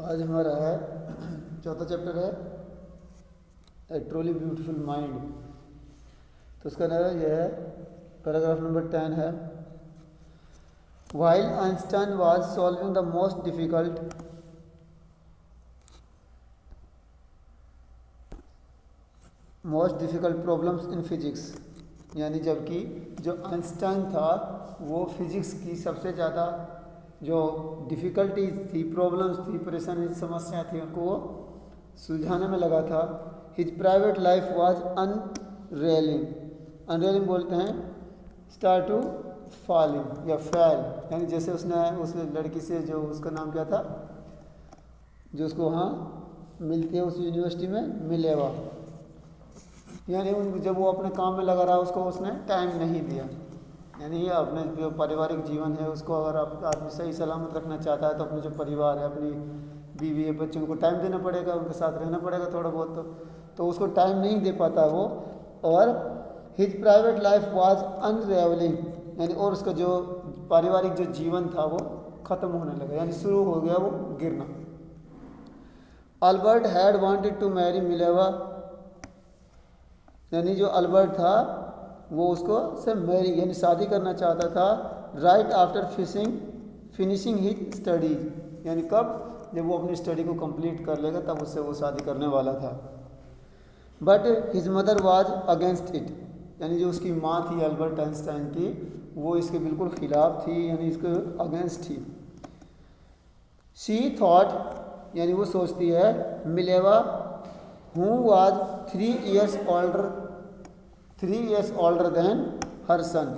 आज हमारा है चौथा चैप्टर है ए ट्रूली ब्यूटीफुल माइंड। तो उसका नाम यह है, पैराग्राफ नंबर 10 है। While Einstein was solving the most difficult problems in physics, यानी जबकि जो आइंस्टाइन था वो फिजिक्स की सबसे ज़्यादा जो डिफ़िकल्टीज थी, प्रॉब्लम्स थी, परेशानी, समस्याएं थी, उनको वो सुलझाने में लगा था। His private life was unravelling. Unravelling बोलते हैं स्टार्ट टू फॉलिंग या फेल, यानी जैसे उसने उस लड़की से, जो उसका नाम क्या था, जो उसको वहाँ मिलती है उस यूनिवर्सिटी में, मिलेवा, यानी जब वो अपने काम में लगा रहा उसको उसने टाइम नहीं दिया। यानी ये अपने जो पारिवारिक जीवन है उसको अगर आप आदमी सही सलामत रखना चाहता है तो अपने जो परिवार है, अपनी बीवी है, बच्चों को टाइम देना पड़ेगा, उनके साथ रहना पड़ेगा थोड़ा बहुत, तो उसको टाइम नहीं दे पाता वो। और his private life was unravelling, यानी और उसका जो पारिवारिक जो जीवन था वो ख़त्म होने लगा, यानी शुरू हो गया वो गिरना। Albert had wanted to marry Mileva, यानी जो अल्बर्ट था वो उसको से मैरी यानी शादी करना चाहता था। Right after finishing his studies, यानी कब, जब वो अपनी स्टडी को कंप्लीट कर लेगा तब उससे वो शादी करने वाला था। But his mother was against it, यानी जो उसकी माँ थी अल्बर्ट आइंस्टाइन की, वो इसके बिल्कुल ख़िलाफ़ थी, यानी इसके अगेंस्ट थी। शी थॉट, यानी वो सोचती है, Mileva who was 3 years older than her son,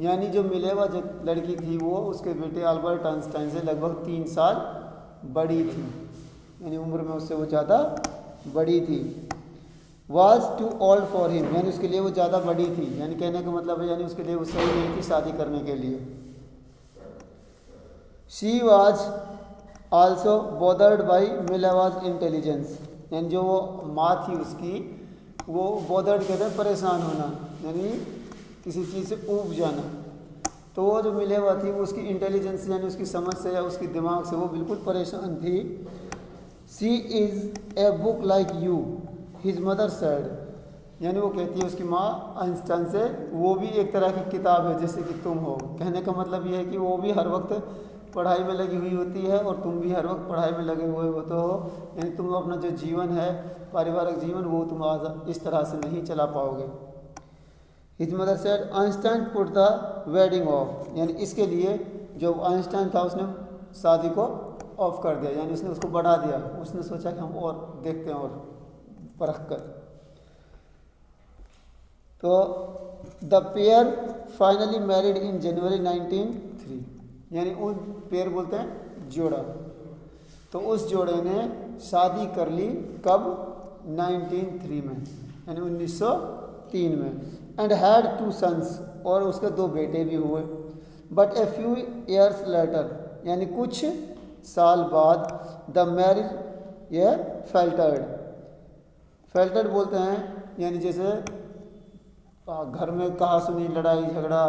यानी जो मिलेवा जो लड़की थी वो उसके बेटे अल्बर्ट आइंस्टाइन से लगभग 3 साल बड़ी थी, यानी उम्र में उससे वो ज़्यादा बड़ी थी। Was too old for him, यानी उसके लिए वो ज़्यादा बड़ी थी, यानी कहने का मतलब है यानी उसके लिए वो सही नहीं थी शादी करने के लिए। She was also bothered by Mileva's intelligence, यानी जो वो माँ थी उसकी, वो बॉदर्ड कहते हैं परेशान होना, यानी किसी चीज़ से ऊब जाना। तो वो जो मिलेवा थी वो उसकी इंटेलिजेंस यानी उसकी समझ से या उसकी दिमाग से वो बिल्कुल परेशान थी। She is a book like you, his mother said, यानी वो कहती है उसकी माँ आइंस्टाइन से, वो भी एक तरह की किताब है जैसे कि तुम हो। कहने का मतलब ये है कि वो भी हर वक्त पढ़ाई में लगी हुई होती है और तुम भी हर वक्त पढ़ाई में लगे हुए होते हो, यानी तुम अपना जो जीवन है, पारिवारिक जीवन, वो तुम आज इस तरह से नहीं चला पाओगे। His mother said Einstein put the wedding of, यानी इसके लिए जो आइंस्टाइन था उसने शादी को ऑफ कर दिया, यानी उसने उसको बढ़ा दिया। उसने सोचा कि हम और देखते हैं और परख कर। तो the pair finally married in January 1903, यानी उन पेयर बोलते हैं जोड़ा, तो उस जोड़े ने शादी कर ली कब, 1903 में, यानी 1903 में। एंड हैड 2 सन्स, और उसके 2 बेटे भी हुए। But a few years later, यानी कुछ साल बाद, द मैरिज ये फेल्टर्ड बोलते हैं, यानी जैसे घर में कहा सुनी लड़ाई झगड़ा,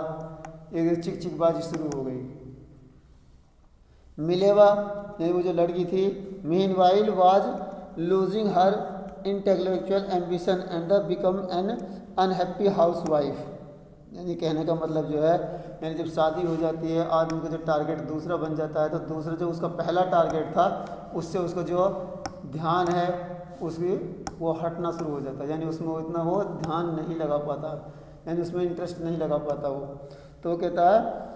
एक चिकचिकबाजी शुरू हो गई। मिलेवा, यानी वो जो लड़की थी, meanwhile was losing her intellectual ambition and become an unhappy housewife, यानी कहने का मतलब जो है, यानी जब शादी हो जाती है आदमी का जो टारगेट दूसरा बन जाता है, तो दूसरा जो उसका पहला टारगेट था उससे उसका जो ध्यान है उसकी वो हटना शुरू हो जाता है, यानी उसमें इतना वो ध्यान नहीं लगा पाता, यानी उसमें इंटरेस्ट नहीं लगा पाता वो। तो वो कहता है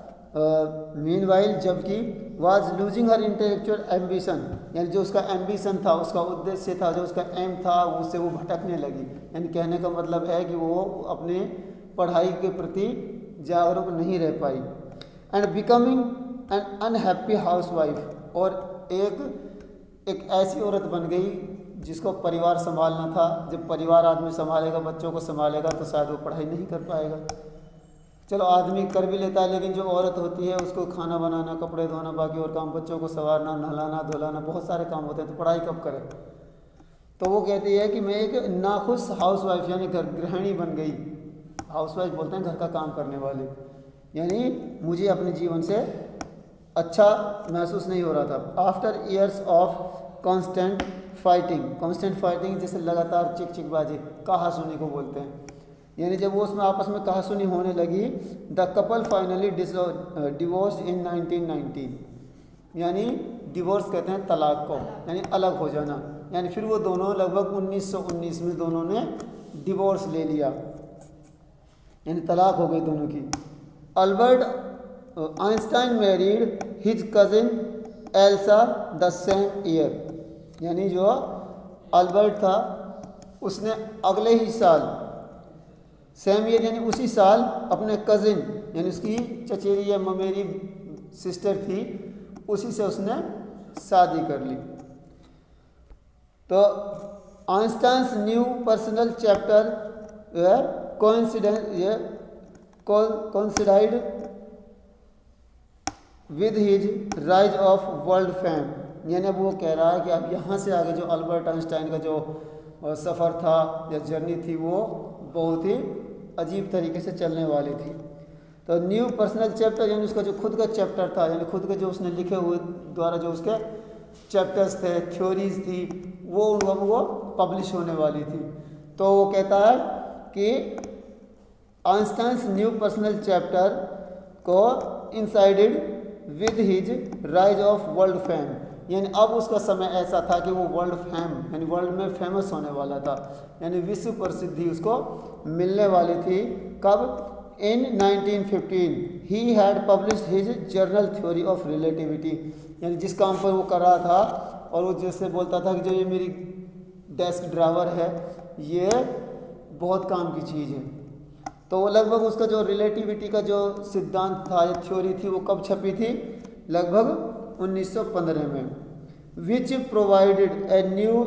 मीनवाइल, जबकि was losing her intellectual ambition, यानी जो उसका एम्बिशन था, उसका उद्देश्य था, जो उसका एम था, उससे वो भटकने लगी। यानी कहने का मतलब है कि वो अपने पढ़ाई के प्रति जागरूक नहीं रह पाई। And becoming an unhappy housewife, और एक ऐसी औरत बन गई जिसको परिवार संभालना था। जब परिवार आदमी संभालेगा, बच्चों को संभालेगा, तो शायद वो पढ़ाई नहीं कर पाएगा। चलो आदमी कर भी लेता है, लेकिन जो औरत होती है उसको खाना बनाना, कपड़े धोना, बाकी और काम, बच्चों को संवारना, नहलाना धुलाना, बहुत सारे काम होते हैं, तो पढ़ाई कब करे। तो वो कहती है कि मैं एक नाखुश हाउसवाइफ, यानी घर गृहिणी बन गई। हाउसवाइफ बोलते हैं घर का काम करने वाली, यानी मुझे अपने जीवन से अच्छा महसूस नहीं हो रहा था। After years of constant fighting जैसे लगातार चिकचिकबाजी, कहासुनी को बोलते हैं, यानी जब वो उसमें आपस में कहासुनी होने लगी, द कपल फाइनली डिवोर्स इन 1990, यानी डिवोर्स कहते हैं तलाक को, यानी अलग हो जाना, यानी फिर वो दोनों लगभग 1919 में दोनों ने डिवोर्स ले लिया, यानी तलाक हो गई दोनों की। Albert Einstein married his cousin Elsa the same year, यानी जो अल्बर्ट था उसने अगले ही साल, सेम ईयर यानी उसी साल, अपने कजिन यानी उसकी चचेरी या ममेरी सिस्टर थी, उसी से उसने शादी कर ली। तो Einstein's new personal chapter coincided with his rise of world fame, यानी अब वो कह रहा है कि अब यहाँ से आगे जो अल्बर्ट आइंस्टाइन का जो सफ़र था या जर्नी थी वो बहुत ही अजीब तरीके से चलने वाली थी। तो न्यू पर्सनल चैप्टर यानी उसका जो खुद का चैप्टर था, यानी खुद के जो उसने लिखे हुए द्वारा जो उसके चैप्टर्स थे, थ्योरीज थी, वो पब्लिश होने वाली थी। तो वो कहता है कि आइंस्टाइन्स न्यू पर्सनल चैप्टर को coincided with his rise of world fame, यानी अब उसका समय ऐसा था कि वो वर्ल्ड फेम यानी वर्ल्ड में फेमस होने वाला था, यानी विश्व प्रसिद्धि उसको मिलने वाली थी। कब? इन 1915 he had published his journal theory of relativity, यानी जिस काम पर वो कर रहा था और वो जैसे बोलता था कि जो ये मेरी डेस्क ड्रावर है ये बहुत काम की चीज़ है, तो वो लगभग उसका जो रिलेटिविटी का जो सिद्धांत था या थ्योरी थी वो कब छपी थी? लगभग 1915 में। Which provided a new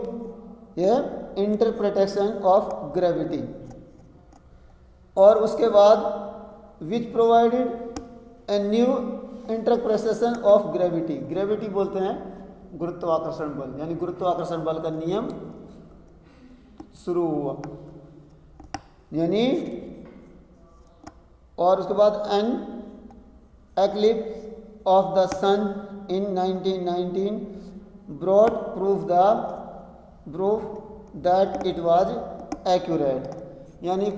interpretation of gravity, और उसके बाद which provided a new interpretation of gravity, gravity बोलते हैं गुरुत्वाकर्षण बल, यानी गुरुत्वाकर्षण बल का नियम शुरू हुआ, यानी और उसके बाद an eclipse of the sun in 1919 brought proof that it was accurate, यानी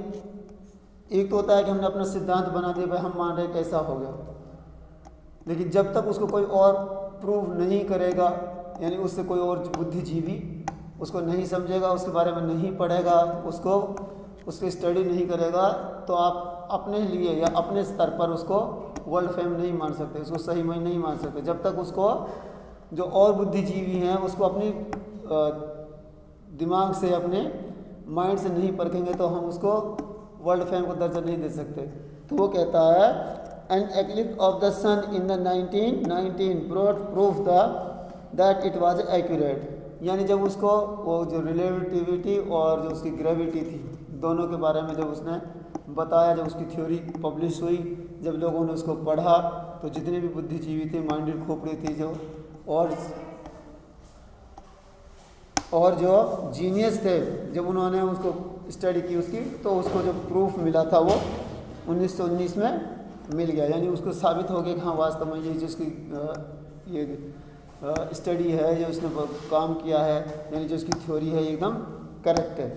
एक तो होता है कि हमने अपना सिद्धांत बना दिया, भाई हम मान रहे कैसा हो गया, लेकिन जब तक उसको कोई और प्रूव नहीं करेगा, यानी उससे कोई और बुद्धिजीवी उसको नहीं समझेगा, उसके बारे में नहीं पढ़ेगा, उसकी स्टडी नहीं करेगा, तो आप अपने लिए या अपने स्तर पर उसको वर्ल्ड फेम नहीं मान सकते, उसको सही में नहीं मान सकते। जब तक उसको जो और बुद्धिजीवी हैं उसको अपनी दिमाग से, अपने माइंड से नहीं परखेंगे तो हम उसको वर्ल्ड फेम को दर्जा नहीं दे सकते। तो वो कहता है an eclipse of the sun in the 1919 brought proof that it was accurate, यानी जब उसको वो जो रिलेटिविटी और जो उसकी ग्रेविटी थी दोनों के बारे में जब उसने बताया, जब उसकी थ्योरी पब्लिश हुई, जब लोगों ने उसको पढ़ा, तो जितने भी बुद्धिजीवी थे, माइंडेड खोपड़ी थी जो और जो जीनियस थे, जब उन्होंने उसको स्टडी की उसकी, तो उसको जो प्रूफ मिला था वो 1919 में मिल गया, यानी उसको साबित हो गया कि हाँ वास्तव में ये जिसकी ये स्टडी है, जो उसने काम किया है, यानी जो उसकी थ्योरी है एकदम करेक्ट है।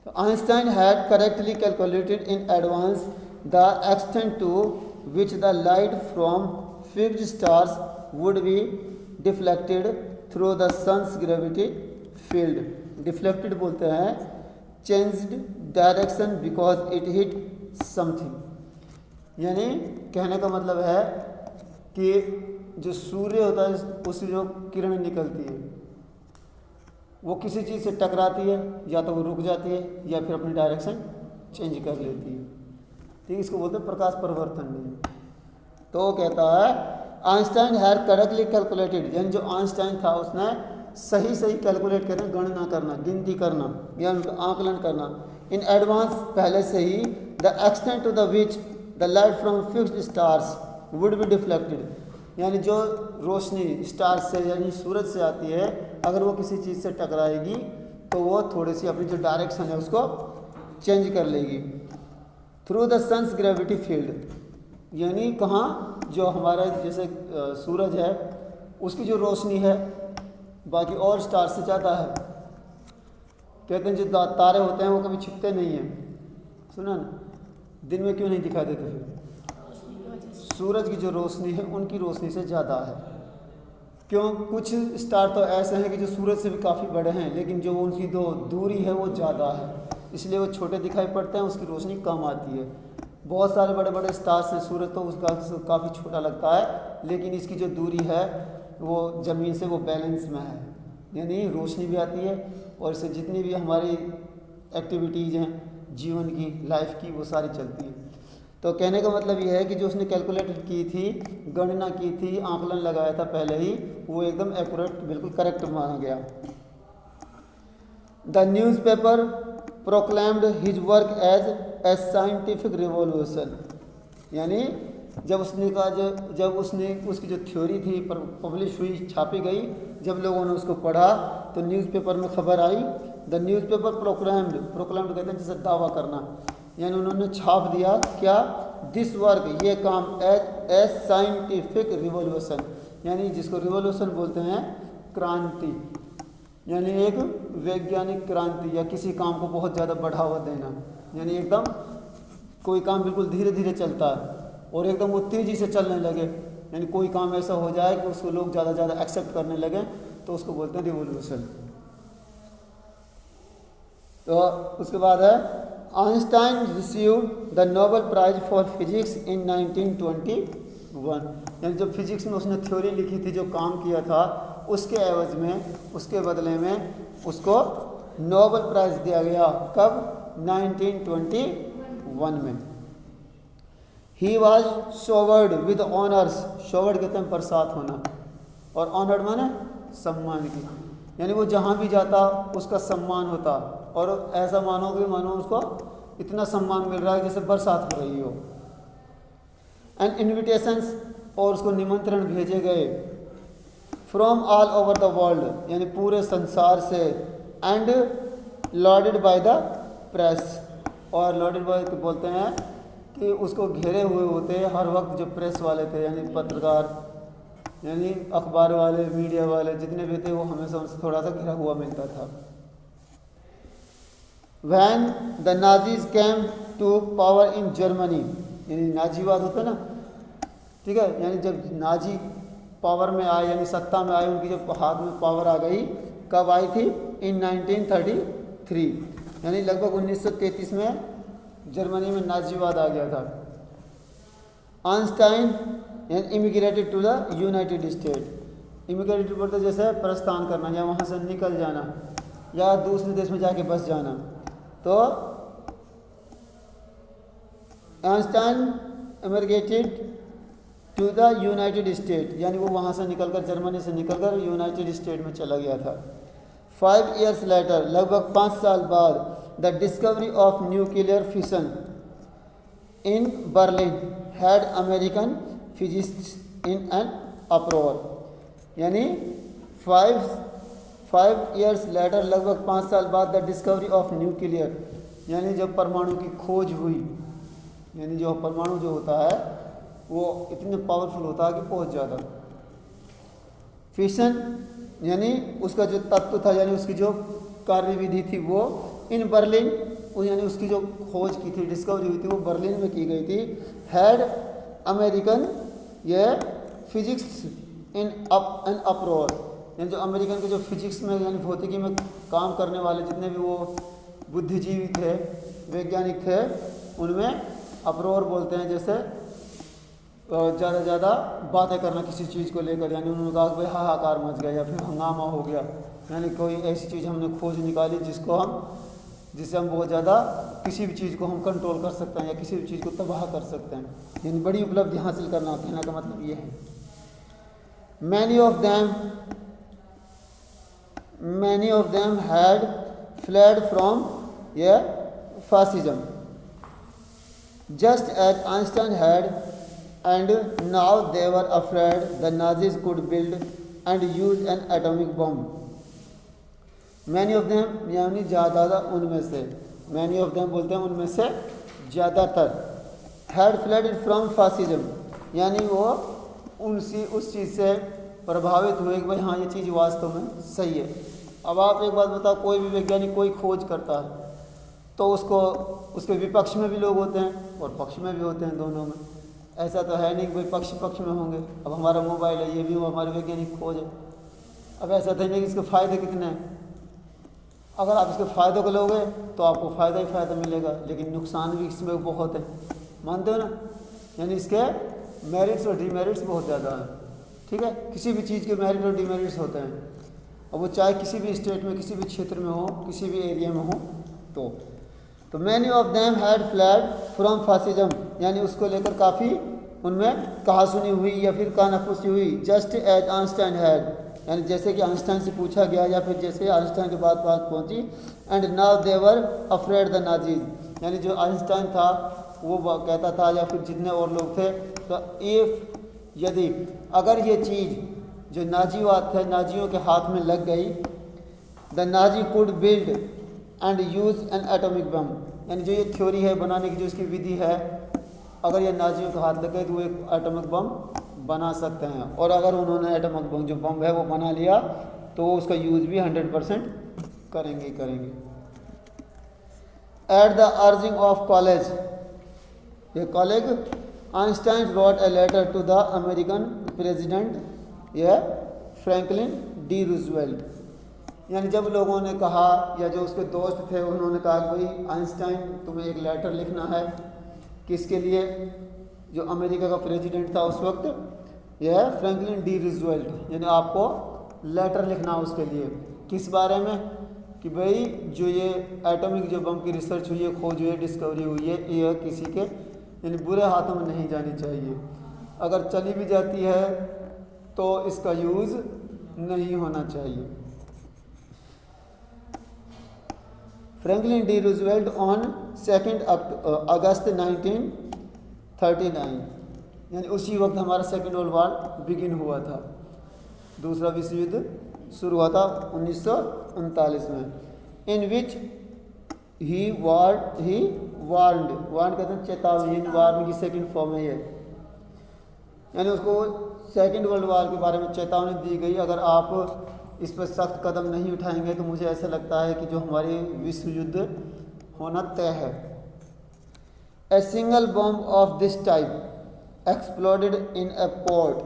तो Einstein had correctly calculated in advance the extent to which the light from fixed stars would be deflected through the sun's gravity field. Deflected बोलते हैं changed direction because it hit something, यानी कहने का मतलब है कि जो सूर्य होता है उससे जो किरण निकलती है वो किसी चीज़ से टकराती है, या तो वो रुक जाती है या फिर अपनी डायरेक्शन चेंज कर लेती है, ठीक, इसको बोलते हैं प्रकाश परिवर्तन नियम। तो वो कहता है आइंस्टाइन हैड करेक्टली कैलकुलेटेड, यानी जो आइंस्टाइन था उसने सही कैलकुलेट करना, गणना करना, गिनती करना या आंकलन करना, इन एडवांस पहले से ही, the extent to the which the light from fixed stars would be deflected, यानी जो रोशनी स्टार से यानी सूरज से आती है, अगर वो किसी चीज़ से टकराएगी तो वो थोड़ी सी अपनी जो डायरेक्शन है उसको चेंज कर लेगी through the sun's gravity field, यानी कहाँ, जो हमारा जैसे सूरज है उसकी जो रोशनी है बाकी और स्टार से ज़्यादा है। कहते हैं जो तारे होते हैं वो कभी छिपते नहीं हैं, सुना ना, दिन में क्यों नहीं दिखाई देते फिर? सूरज की जो रोशनी है उनकी रोशनी से ज़्यादा है। क्यों? कुछ स्टार तो ऐसे हैं कि जो सूरज से भी काफ़ी बड़े हैं, लेकिन जो उनकी दूरी है वो ज़्यादा है, इसलिए वो छोटे दिखाई पड़ते हैं, उसकी रोशनी कम आती है। बहुत सारे बड़े बड़े स्टार्स हैं, सूरज तो उसका काफ़ी छोटा लगता है, लेकिन इसकी जो दूरी है वो ज़मीन से वो बैलेंस में है, यानी रोशनी भी आती है और इससे जितनी भी हमारी एक्टिविटीज़ हैं जीवन की, लाइफ की, वो सारी चलती है। तो कहने का मतलब ये है कि जो उसने कैलकुलेट की थी, गणना की थी, आंकलन लगाया था पहले ही, वो एकदम एक्यूरेट, बिल्कुल करेक्ट माना गया। The newspaper proclaimed his work as a scientific revolution, यानी जब उसने उसकी जो थ्योरी थी पब्लिश हुई, छापी गई, जब लोगों ने उसको पढ़ा तो न्यूज़पेपर में खबर आई। द न्यूज़पेपर प्रोक्लेम्ड कहते हैं जैसे दावा करना, यानी उन्होंने छाप दिया क्या, दिस वर्क, ये काम, एज साइंटिफिक रिवॉल्यूशन, यानी जिसको रिवॉल्यूशन बोलते हैं क्रांति, यानी एक वैज्ञानिक क्रांति, या किसी काम को बहुत ज़्यादा बढ़ावा देना, यानी एकदम कोई काम बिल्कुल धीरे धीरे चलता है और एकदम वो तेज़ी से चलने लगे, यानी कोई काम ऐसा हो जाए कि उसको लोग ज़्यादा ज़्यादा एक्सेप्ट करने लगे, तो उसको बोलते हैं रिवॉल्यूशन। तो उसके बाद है Einstein received the Nobel prize for physics in 1921, यानी जब फिजिक्स में उसने थ्योरी लिखी थी, जो काम किया था, उसके एवज में, उसके बदले में उसको नोबेल प्राइज दिया गया। कब? 1921 में। He was showered with honours, showered कहते हैं बरसात होना, और ऑनर्ड माने सम्मान की, यानी वो जहाँ भी जाता उसका सम्मान होता, और ऐसा मानो उसको इतना सम्मान मिल रहा है जैसे बरसात हो रही हो। एंड इन्विटेशंस, और उसको निमंत्रण भेजे गए, from all over the world, यानी पूरे संसार से, and lauded by the press, और लॉर्डेड बाय बोलते हैं कि उसको घेरे हुए होते हर वक्त जो प्रेस वाले थे, यानी पत्रकार, यानी अखबार वाले, मीडिया वाले जितने भी थे, वो हमेशा उनसे थोड़ा सा घिरा हुआ मिलता था। When the Nazis came to power in Germany, यानी नाजीवाद होता है ना, ठीक है, यानी जब नाजी पावर में आए, यानी सत्ता में आए, उनकी जब हाथ में पावर आ गई, कब आई थी? इन 1933, यानी लगभग 1933 में जर्मनी में नाजीवाद आ गया था। Einstein immigrated to the United State, immigrated बोलते जैसे प्रस्थान करना, या वहाँ से निकल जाना, या दूसरे देश में जाके बस जाना। तो Einstein immigrated to the United State, यानी वो वहाँ से निकलकर, जर्मनी से निकलकर यूनाइटेड स्टेट में चला गया था। 5 years later, लगभग 5 साल बाद, the discovery of nuclear fission in Berlin had American physicist in an अप्रोर, यानी 5 years later, लगभग 5 साल बाद, द डिस्कवरी ऑफ न्यूक्लियर, यानी जब परमाणु की खोज हुई, यानी जो परमाणु जो होता है वो इतने पावरफुल होता है कि बहुत ज़्यादा। फिशन यानी उसका जो तत्व था, यानी उसकी जो कार्यविधि थी, वो इन बर्लिन, यानी उसकी जो खोज की थी, डिस्कवरी हुई थी, वो बर्लिन में की गई थी। हैड अमेरिकन ये फिजिक्स इन एन अप्रोर, यानी जो अमेरिकन के जो फिजिक्स में, यानी भौतिकी में काम करने वाले जितने भी वो बुद्धिजीवी थे, वैज्ञानिक थे, उनमें अप्रोर बोलते हैं जैसे ज़्यादा ज़्यादा बातें करना किसी चीज़ को लेकर, यानी उन्होंने कहा कि भाई हाहाकार मच गया, या फिर हंगामा हो गया, यानी कोई ऐसी चीज़ हमने खोज निकाली जिससे हम बहुत ज़्यादा किसी भी चीज़ को हम कंट्रोल कर सकते हैं, या किसी भी चीज़ को तबाह कर सकते हैं, यानी बड़ी उपलब्धि हासिल करना, कहने का मतलब ये है। Many of them had fled from fascism, just as Einstein had, and now they were afraid the Nazis could build and use an atomic bomb. Many of them यानी ज़्यादातर उनमें से, many of them बोलते हैं उनमें से ज़्यादातर, had flooded from fascism यानी वो उस चीज़ से प्रभावित हुए कि भाई हाँ ये चीज़ वास्तव में सही है। अब आप एक बात बताओ, कोई भी वैज्ञानिक कोई खोज करता है तो उसको उसके विपक्ष में भी लोग होते हैं और पक्ष में भी होते हैं, दोनों में। ऐसा तो है नहीं कि भाई पक्ष में होंगे। अब हमारा मोबाइल है, ये भी हमारी वैज्ञानिक खोज है। अब ऐसा तो नहीं कि इसके फ़ायदे कितने हैं। अगर आप इसके फ़ायदे को लोगे तो आपको फ़ायदा ही फ़ायदा मिलेगा, लेकिन नुकसान भी इसमें बहुत है, मानते हो ना। यानी इसके मेरिट्स और डीमेरिट्स बहुत ज़्यादा हैं, ठीक है। किसी भी चीज़ के मेरिट और डीमेरिट्स होते हैं, अब वो चाहे किसी भी स्टेट में, किसी भी क्षेत्र में हो, किसी भी एरिया में हो। तो many of them had fled from fascism यानी उसको लेकर काफ़ी उनमें कहासुनी हुई या फिर कानाफूसी हुई। जस्ट एज आइंस्टाइन हैड यानी जैसे कि आइंस्टाइन से पूछा गया या फिर जैसे आइंस्टाइन के बाद बात पहुंची। And now they were afraid the Nazis यानी जो आइंस्टाइन था वो कहता था या फिर जितने और लोग थे, तो इफ यदि अगर ये चीज़ जो नाजीवाद थे नाजियों के हाथ में लग गई, the Nazi could build and use an atomic bomb यानी जो ये थ्योरी है बनाने की, जो इसकी विधि है, अगर ये नाजियों के हाथ लग गए तो वो एक एटॉमिक बम बना सकते हैं। और अगर उन्होंने एटॉमिक बम जो बम है वो बना लिया तो वो उसका यूज़ भी 100% करेंगे। At the urging of college ये college Einstein wrote a letter to the American president ये फ्रैंकलिन डी रूजवेल्ट यानी जब लोगों ने कहा या जो उसके दोस्त थे उन्होंने कहा कि भाई आइंस्टाइन तुम्हें एक लेटर लिखना है, किसके लिए, जो अमेरिका का प्रेसिडेंट था उस वक्त यह फ्रैंकलिन डी रूजवेल्ट यानी आपको लेटर लिखना उसके लिए, किस बारे में, कि भाई जो ये एटॉमिक जो बम की रिसर्च हुई है, खोज हुई है, डिस्कवरी हुई है, ये किसी के यानी बुरे हाथों में नहीं जानी चाहिए। अगर चली भी जाती है तो इसका यूज़ नहीं होना चाहिए। फ्रैंकलिन डी रूजवेल्ट ऑन 2 अगस्त 1939 यानी उसी वक्त हमारा सेकेंड वर्ल्ड वॉर बिगिन हुआ था, दूसरा विश्व युद्ध शुरू हुआ था 1939 में। इन विच ही वार्नड कहते हैं चेतावनी, वार्न की सेकेंड फॉर्म है ये, यानी उसको सेकेंड वर्ल्ड वॉर के बारे में चेतावनी दी गई। अगर आप इस पर सख्त कदम नहीं उठाएंगे तो मुझे ऐसा लगता है कि जो हमारी विश्व युद्ध होना तय है। A single bomb of this type exploded in A port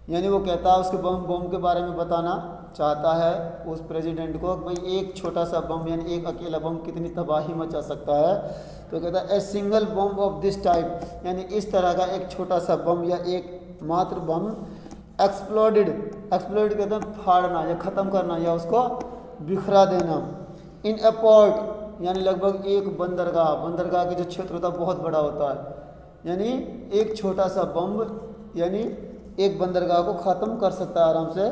यानी वो कहता है उसके बम के बारे में बताना चाहता है उस प्रेसिडेंट को, भाई एक छोटा सा बम यानी एक अकेला बम कितनी तबाही मचा सकता है। तो कहता है a single bomb of this type यानी इस तरह का एक छोटा सा बम या एक मात्र बम एक्सप्लोडेड कहते हैं फाड़ना या ख़त्म करना या उसको बिखरा देना। इन ए पोर्ट यानी लगभग एक बंदरगाह के जो क्षेत्र होता है बहुत बड़ा होता है, यानी एक छोटा सा बम यानी एक बंदरगाह को ख़त्म कर सकता है आराम से।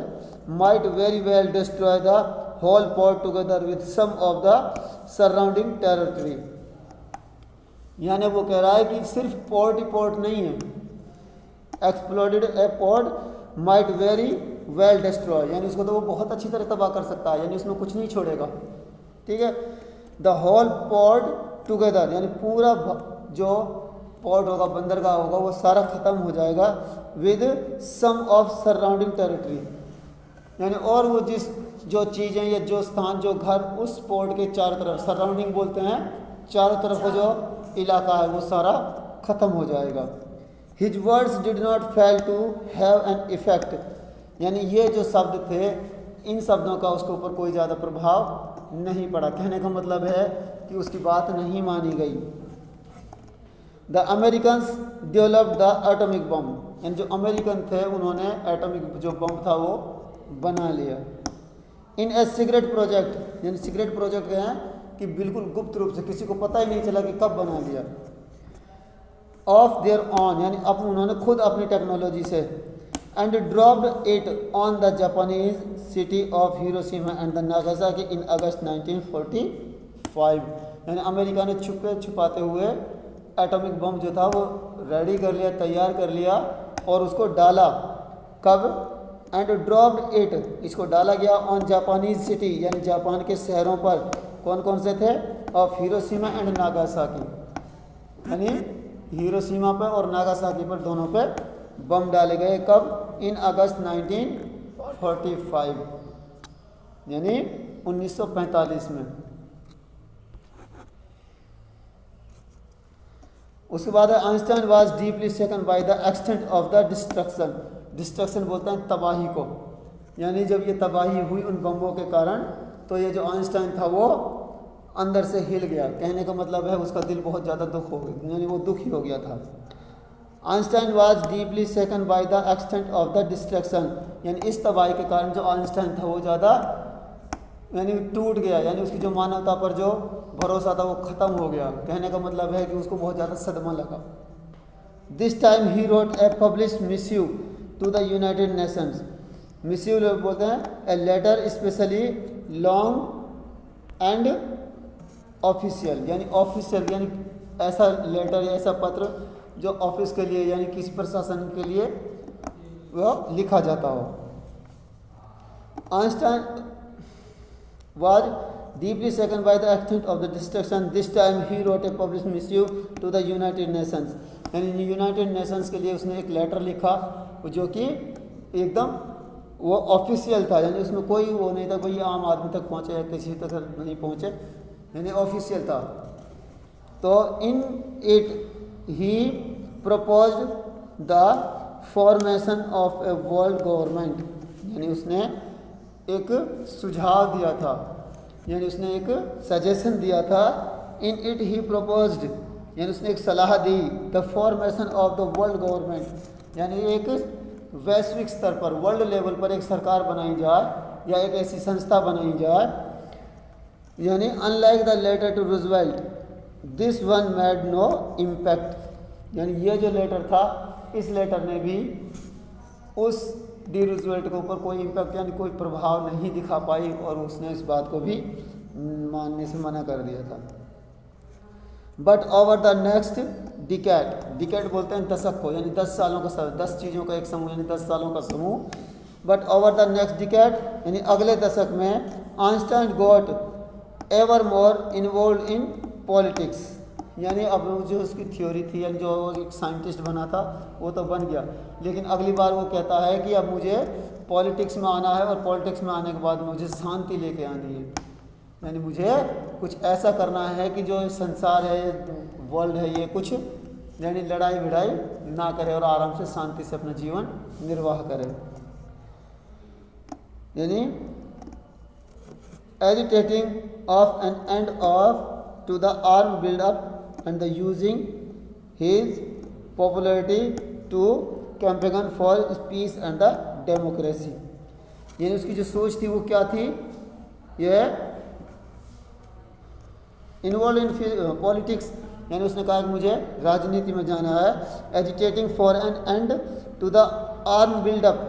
Might very well destroy the whole port together with some of the surrounding territory यानी वो कह रहा है कि सिर्फ पोर्ट ही पोर्ट नहीं है, exploded a port might very well destroy यानी उसको तो वो बहुत अच्छी तरह तबाह कर सकता है, यानी उसमें कुछ नहीं छोड़ेगा, ठीक है। द होल पोर्ट टुगेदर यानी पूरा जो पोर्ट होगा, बंदरगाह होगा, वो सारा ख़त्म हो जाएगा। With some of surrounding territory यानी और वो जो चीज़ें या जो स्थान जो घर उस पोर्ट के चारों तरफ, सराउंडिंग बोलते हैं, चारों तरफ जो इलाका है वो सारा ख़त्म हो जाएगा। His words did not fail to have an effect यानी ये जो शब्द थे इन शब्दों का उसके ऊपर कोई ज़्यादा प्रभाव नहीं पड़ा। कहने का मतलब है कि उसकी बात नहीं मानी गई। The Americans developed the atomic bomb यानी जो अमेरिकन थे उन्होंने एटॉमिक जो बम था वो बना लिया। इन ए सीक्रेट प्रोजेक्ट यानी सीक्रेट प्रोजेक्ट हैं कि बिल्कुल गुप्त रूप से किसी को पता ही नहीं चला कि कब बना लिया। ऑफ देयर ऑन यानी अब उन्होंने खुद अपनी टेक्नोलॉजी से। And dropped it on the Japanese city of Hiroshima and the Nagasaki in August 1945 यानी अमेरिका ने छुपाते हुए एटॉमिक बम जो था वो रेडी कर लिया, तैयार कर लिया और उसको डाला। कब? एंड ड्रॉप्ड इट इसको डाला गया ऑन जापानीज सिटी यानी जापान के शहरों पर। कौन कौन से थे? ऑफ हिरोशिमा एंड नागासाकी यानी हिरोशिमा पे और नागासाकी पर दोनों पे बम डाले गए। कब? इन अगस्त 1945 यानी 1945 में। उसके बाद Einstein was deeply सेकन by the extent of the destruction. Destruction बोलते हैं तबाही को, यानी जब ये तबाही हुई उन बमों के कारण तो ये जो आइंस्टाइन था वो अंदर से हिल गया। कहने का मतलब है उसका दिल बहुत ज़्यादा दुख हो गया, यानी वो दुखी हो गया था। Einstein was deeply सेकन by the extent of the destruction, यानी इस तबाही के कारण जो आइंस्टाइन था वो ज़्यादा यानी टूट गया, यानी उसकी जो मानवता पर जो भरोसा था वो ख़त्म हो गया। कहने का मतलब है कि उसको बहुत ज़्यादा सदमा लगा। This time he wrote a publish missive to the United Nations. Missive लोग बोलते हैं a letter specially long and official, यानी ऑफिशियल यानी ऐसा लेटर या ऐसा पत्र जो ऑफिस के लिए यानी किसी प्रशासन के लिए वह लिखा जाता हो। Einstein was deeply shaken by the extent of the destruction. This time he wrote a published missive to the United Nations, यानी यूनाइटेड नेशंस के लिए उसने एक लेटर लिखा जो कि एकदम वो ऑफिशियल था, यानी उसमें कोई वो नहीं था भाई आम आदमी तक पहुँचे या किसी तक नहीं पहुँचे, यानी ऑफिशियल था। तो in it he proposed the formation of a world government, यानी उसने एक सुझाव दिया था, यानी उसने एक सजेशन दिया था। इन इट ही प्रपोज्ड, यानी उसने एक सलाह दी the formation of the world government, यानी एक वैश्विक स्तर पर वर्ल्ड लेवल पर एक सरकार बनाई जाए या एक ऐसी संस्था बनाई जाए, यानी unlike the letter to Roosevelt this one made no impact, यानी ये जो लेटर था इस लेटर ने भी उस डी रूजवेल्ट के ऊपर कोई इम्पैक्ट यानी कोई प्रभाव नहीं दिखा पाई और उसने इस बात को भी मानने से मना कर दिया था। But over the next decade, decade बोलते हैं दशक को, यानी 10 सालों का 10 चीज़ों का एक समूह, यानी 10 सालों का समूह। But over the next decade यानी अगले दशक में Einstein got ever more involve in politics, यानी अब जो उसकी थ्योरी थी यानी जो एक साइंटिस्ट बना था वो तो बन गया, लेकिन अगली बार वो कहता है कि अब मुझे पॉलिटिक्स में आना है और पॉलिटिक्स में आने के बाद मुझे शांति लेके आनी है, यानी मुझे कुछ ऐसा करना है कि जो संसार है वर्ल्ड है ये कुछ यानी लड़ाई भिड़ाई ना करे और आराम से शांति से अपना जीवन निर्वाह करे। यानी agitating of an end of to the arm buildup and the using his popularity to campaign for peace and the democracy, यानी उसकी जो सोच थी वो क्या थी, ये इन्वॉल्व इन पॉलिटिक्स, यानी उसने कहा कि मुझे राजनीति में जाना है। Agitating for an end to the arm buildup,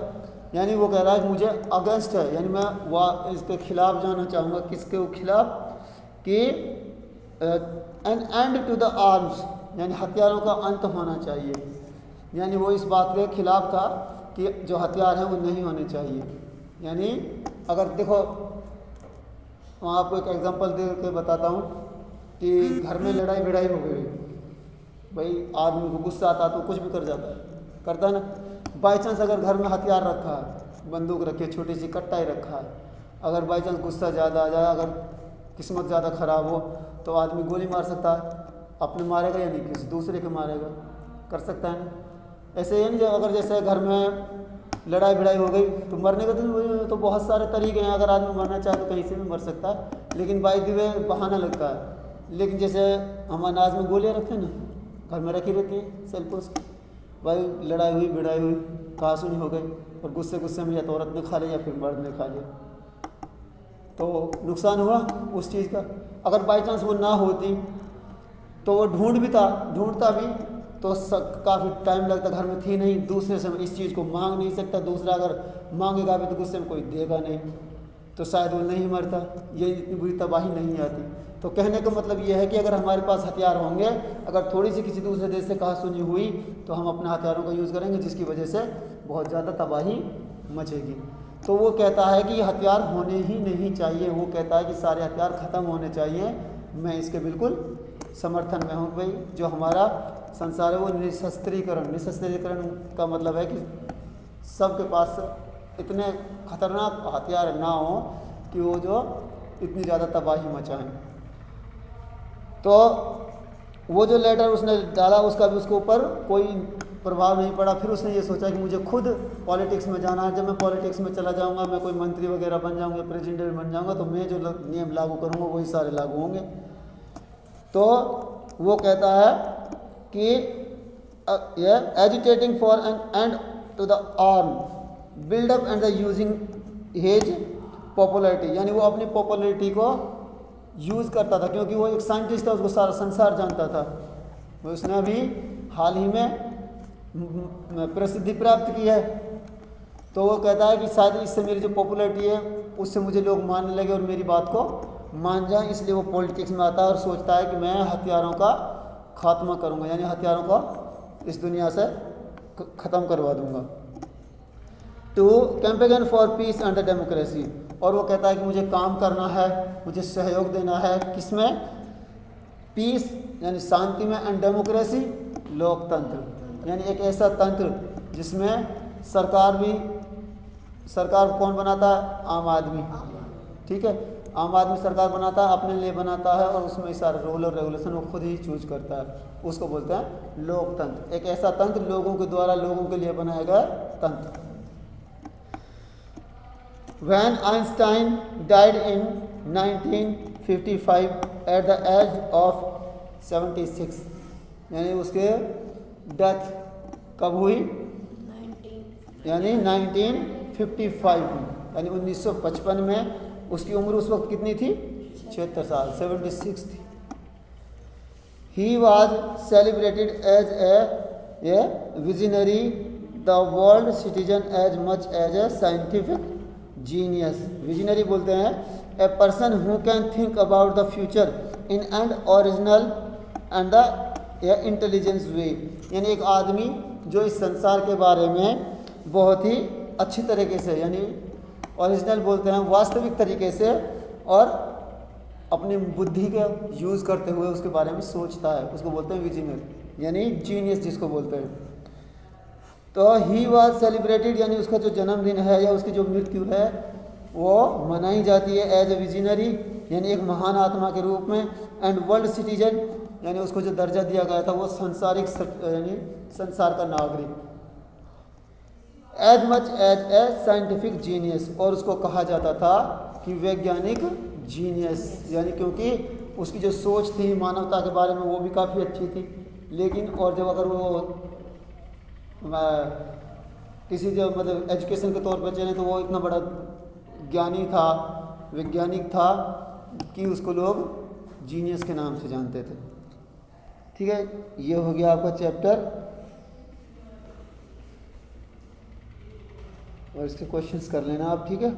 यानी वो कह रहा है कि मुझे अगेंस्ट है, यानी मैं इसके खिलाफ जाना चाहूँगा। किसके खिलाफ? कि an end to the arms, यानी हथियारों का अंत होना चाहिए, यानी वो इस बात के खिलाफ था कि जो हथियार हैं वो नहीं होने चाहिए। यानी अगर देखो मैं आपको एक एग्जांपल दे के बताता हूँ कि घर में लड़ाई भिड़ाई हो गई, भाई आदमी को गुस्सा आता तो कुछ भी कर जाता है, करता है ना। बाई चांस अगर घर में हथियार रखा है, बंदूक रखी है, छोटी सी कट्टा ही रखा है, अगर बाई चांस गुस्सा ज़्यादा आ जाए, अगर किस्मत ज़्यादा ख़राब हो तो आदमी गोली मार सकता है, अपने मारेगा या नहीं किसी दूसरे के मारेगा, कर सकता है ना। ऐसे ही नहीं अगर जैसे घर में लड़ाई भिड़ाई हो गई तो मरने का तो बहुत सारे तरीके हैं, अगर आदमी मरना चाहे तो कहीं से भी मर सकता है, लेकिन बाई द वे बहाना लगता है। लेकिन जैसे हम अनाज में गोलियाँ रखते हैं ना, घर में रखी रहती है सेल्फोस, भाई लड़ाई हुई भिड़ाई हुई कहासुनी हो गई और गुस्से में या तो औरत ने खा लिया या फिर मर्द ने खा लिया, तो नुकसान हुआ उस चीज़ का। अगर बाई चांस वो ना होती तो वो ढूंढता भी तो काफ़ी टाइम लगता, घर में थी नहीं, दूसरे से इस चीज़ को मांग नहीं सकता, दूसरा अगर मांगेगा भी तो गुस्से में कोई देगा नहीं, तो शायद वो नहीं मरता, ये इतनी बुरी तबाही नहीं आती। तो कहने का मतलब ये है कि अगर हमारे पास हथियार होंगे, अगर थोड़ी सी किसी दूसरे देश से कहासुनी हुई तो हम अपने हथियारों का यूज़ करेंगे, जिसकी वजह से बहुत ज़्यादा तबाही मचेगी। तो वो कहता है कि ये हथियार होने ही नहीं चाहिए, वो कहता है कि सारे हथियार ख़त्म होने चाहिए। मैं इसके बिल्कुल समर्थन में हूँ। भाई जो हमारा संसार है वो निशस्त्रीकरण का मतलब है कि सबके पास इतने खतरनाक हथियार ना हो कि वो जो इतनी ज़्यादा तबाही मचाएं। तो वो जो लेटर उसने डाला उसका भी उसके ऊपर कोई प्रभाव नहीं पड़ा। फिर उसने ये सोचा कि मुझे खुद पॉलिटिक्स में जाना है, जब मैं पॉलिटिक्स में चला जाऊंगा, मैं कोई मंत्री वगैरह बन जाऊंगा, प्रेसिडेंट बन जाऊंगा, तो मैं जो नियम लागू करूंगा वही सारे लागू होंगे। तो वो कहता है कि agitating for an end to the arm buildup and the using his popularity, यानी वो अपनी पॉपुलरिटी को यूज़ करता था, क्योंकि वो एक साइंटिस्ट था, उसको सारा संसार जानता था। उसने अभी हाल ही में प्रसिद्धि प्राप्त की है। तो वो कहता है कि शायद इससे मेरी जो पॉपुलरिटी है उससे मुझे लोग मानने लगे और मेरी बात को मान जाए, इसलिए वो पॉलिटिक्स में आता है और सोचता है कि मैं हथियारों का खात्मा करूंगा, यानी हथियारों को इस दुनिया से ख़त्म करवा दूंगा। To campaign for peace and democracy, और वो कहता है कि मुझे काम करना है, मुझे सहयोग देना है, किसमें? पीस यानी शांति में, एंड डेमोक्रेसी लोकतंत्र, यानी एक ऐसा तंत्र जिसमें सरकार कौन बनाता है? आम आदमी, ठीक है, आम आदमी सरकार बनाता है, अपने लिए बनाता है और उसमें सारे रूल और रेगुलेशन वो खुद ही चूज करता है, उसको बोलते हैं लोकतंत्र। एक ऐसा तंत्र लोगों के द्वारा लोगों के लिए बनाया गया तंत्र। When Einstein died in 1955 at the age of 76, यानी उसके डेथ कब हुई? यानी 1955 में, यानी 1955 में उसकी उम्र उस वक्त कितनी थी? 76 साल, 76 थी। He was celebrated as a visionary, the world citizen as much as a scientific genius। Visionary बोलते हैं a person who can think about the future in and original and the intelligence way, यानी एक आदमी जो इस संसार के बारे में बहुत ही अच्छी तरीके से, यानी ओरिजिनल बोलते हैं वास्तविक तरीके से, और अपनी बुद्धि का यूज़ करते हुए उसके बारे में सोचता है, उसको बोलते हैं विजनरी, यानी जीनियस जिसको बोलते हैं। तो ही वॉज सेलिब्रेटेड, यानी उसका जो जन्मदिन है या उसकी जो मृत्यु है वो मनाई जाती है एज ए विजनरी, यानी एक महान आत्मा के रूप में, एंड वर्ल्ड सिटीजन, यानी उसको जो दर्जा दिया गया था वो सांसारिक यानी संसार का नागरिक, as much as a scientific genius, और उसको कहा जाता था कि वैज्ञानिक जीनियस, यानी क्योंकि उसकी जो सोच थी मानवता के बारे में वो भी काफ़ी अच्छी थी। लेकिन और जब अगर वो किसी जो मतलब एजुकेशन के तौर पर चले तो वो इतना बड़ा ज्ञानी था, वैज्ञानिक था कि उसको लोग जीनियस के नाम से जानते थे। ठीक है, ये हो गया आपका चैप्टर, और इसके क्वेश्चंस कर लेना आप, ठीक है।